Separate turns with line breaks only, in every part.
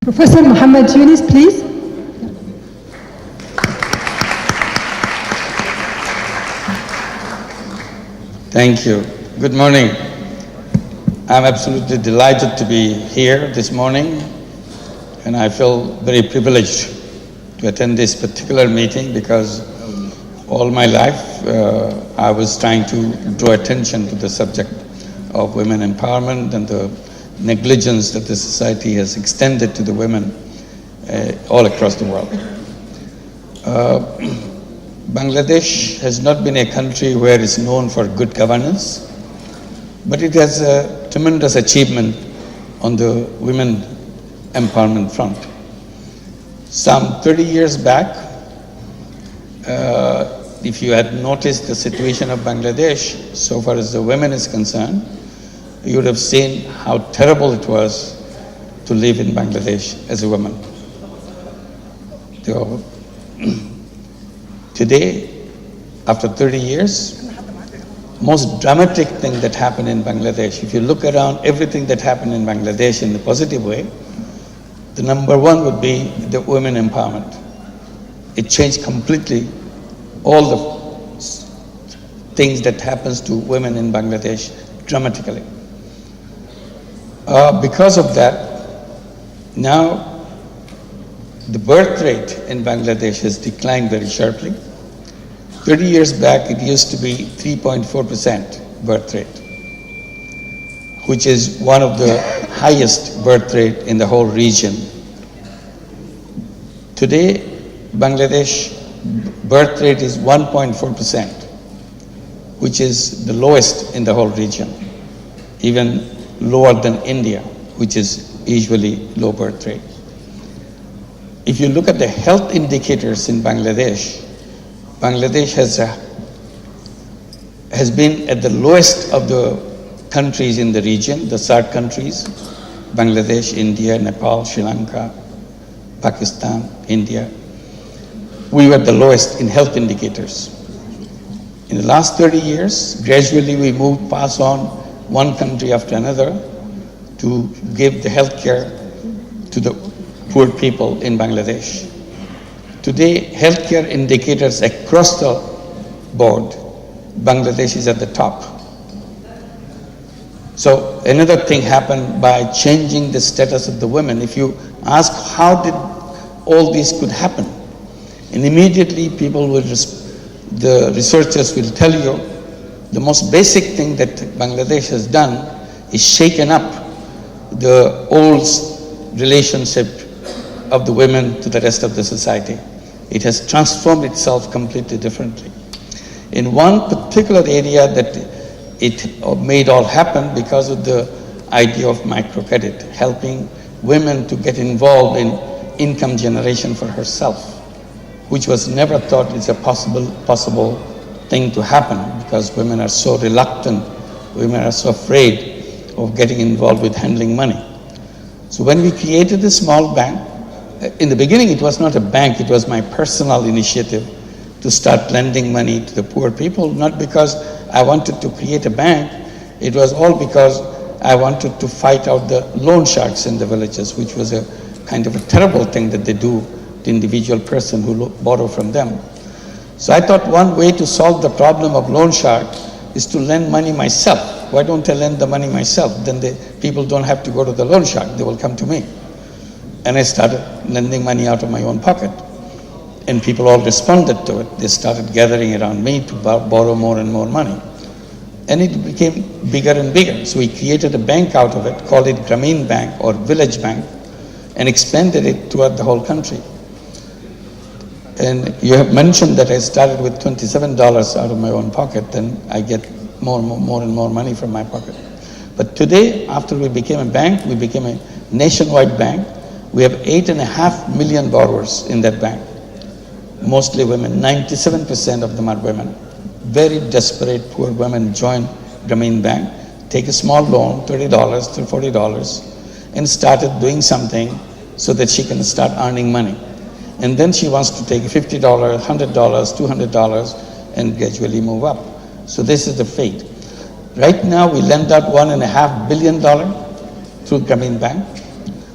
Professor Muhammad Yunus, please.
Thank you. Good morning. I'm absolutely delighted to be here this morning, and I feel very privileged to attend this particular meeting because all my life I was trying to draw attention to the subject of women empowerment and the negligence that the society has extended to the women all across the world. Bangladesh has not been a country where it's known for good governance, but it has a tremendous achievement on the women empowerment front. Some 30 years back, if you had noticed the situation of Bangladesh, so far as the women is concerned, you would have seen how terrible it was to live in Bangladesh as a woman. So, today, after 30 years, most dramatic thing that happened in Bangladesh, if you look around everything that happened in Bangladesh in a positive way, the number one would be the women empowerment. It changed completely all the things that happens to women in Bangladesh dramatically. Because of that, now the birth rate in Bangladesh has declined very sharply. 30 years back, it used to be 3.4% birth rate, which is one of the highest birth rate in the whole region. Today, Bangladesh birth rate is 1.4%, which is the lowest in the whole region, even lower than India, which is usually low birth rate. If you look at the health indicators in Bangladesh, Bangladesh has been at the lowest of the countries in the region, the SAARC countries, Bangladesh, India, Nepal, Sri Lanka, Pakistan, India. We were the lowest in health indicators. In the last 30 years, gradually we moved past on one country after another to give the health care to the poor people in Bangladesh. Today, healthcare indicators across the board, Bangladesh is at the top. So another thing happened by changing the status of the women. If you ask how did all this could happen, and immediately people will, the researchers will tell you, the most basic thing that Bangladesh has done is shaken up the old relationship of the women to the rest of the society. It has transformed itself completely differently. In one particular area that it made all happen because of the idea of microcredit, helping women to get involved in income generation for herself, which was never thought is a possible thing to happen because women are so reluctant, women are so afraid of getting involved with handling money. So when we created a small bank, in the beginning it was not a bank, it was my personal initiative to start lending money to the poor people, not because I wanted to create a bank, it was all because I wanted to fight out the loan sharks in the villages, which was a kind of a terrible thing that they do to individual person who borrow from them. So I thought one way to solve the problem of loan shark is to lend money myself. Why don't I lend the money myself? Then the people don't have to go to the loan shark, they will come to me. And I started lending money out of my own pocket. And people all responded to it. They started gathering around me to borrow more and more money. And it became bigger and bigger. So we created a bank out of it, called it Grameen Bank or Village Bank, and expanded it throughout the whole country. And you have mentioned that I started with $27 out of my own pocket, then I get more and more money from my pocket. But today, after we became a bank, we became a nationwide bank. We have 8.5 million borrowers in that bank, mostly women. 97% of them are women. Very desperate, poor women join Grameen Bank, take a small loan, $30 to $40, and started doing something so that she can start earning money. And then she wants to take $50, $100, $200, and gradually move up. So this is the fate. Right now, we lend out $1.5 billion through Grameen Bank,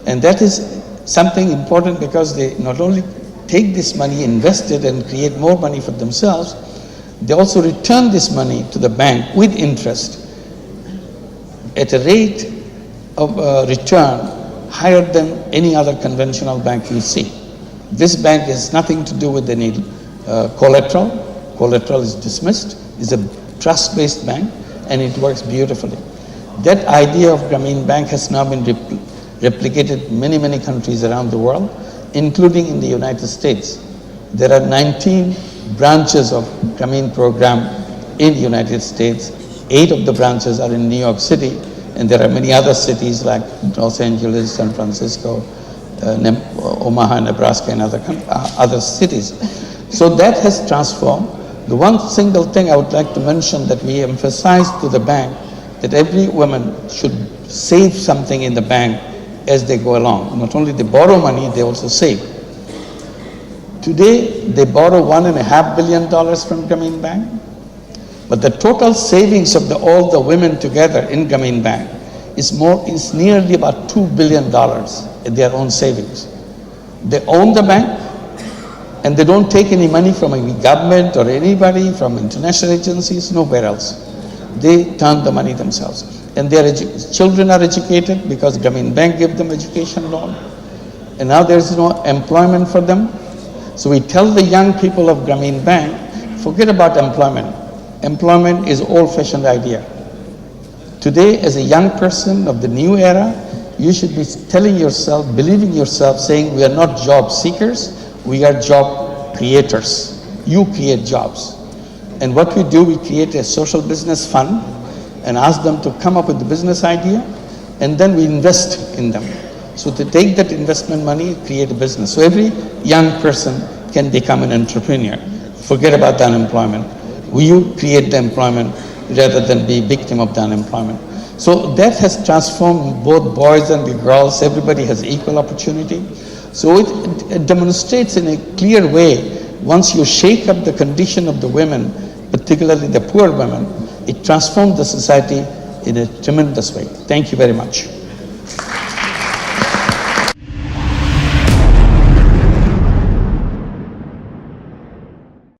and that is something important, because they not only take this money, invest it, and create more money for themselves, they also return this money to the bank with interest at a rate of return higher than any other conventional bank you see. This bank has nothing to do with any collateral. Collateral is dismissed. It's a trust-based bank, and it works beautifully. That idea of Grameen Bank has now been replicated in many, many countries around the world, including in the United States. There are 19 branches of Grameen program in the United States. 8 of the branches are in New York City, and there are many other cities like Los Angeles, San Francisco, Omaha, Nebraska, and other cities. So that has transformed. The one single thing I would like to mention that we emphasize to the bank, that every woman should save something in the bank as they go along. Not only they borrow money, they also save. Today, they borrow $1.5 billion from Grameen Bank, but the total savings of all the women together in Grameen Bank is nearly about $2 billion in their own savings. They own the bank, and they don't take any money from any government or anybody, from international agencies, nowhere else. They turn the money themselves. And their children are educated because Grameen Bank gave them education loan. And now there's no employment for them. So we tell the young people of Grameen Bank, forget about employment. Employment is old-fashioned idea. Today, as a young person of the new era, you should be telling yourself, believing yourself, saying we are not job seekers, we are job creators. You create jobs. And what we do, we create a social business fund and ask them to come up with the business idea, and then we invest in them. So to take that investment money, create a business. So every young person can become an entrepreneur. Forget about the unemployment. You create the employment rather than be victim of the unemployment. So that has transformed both boys and the girls. Everybody has equal opportunity. So it demonstrates in a clear way, once you shake up the condition of the women, particularly the poor women, it transforms the society in a tremendous way. Thank you very much.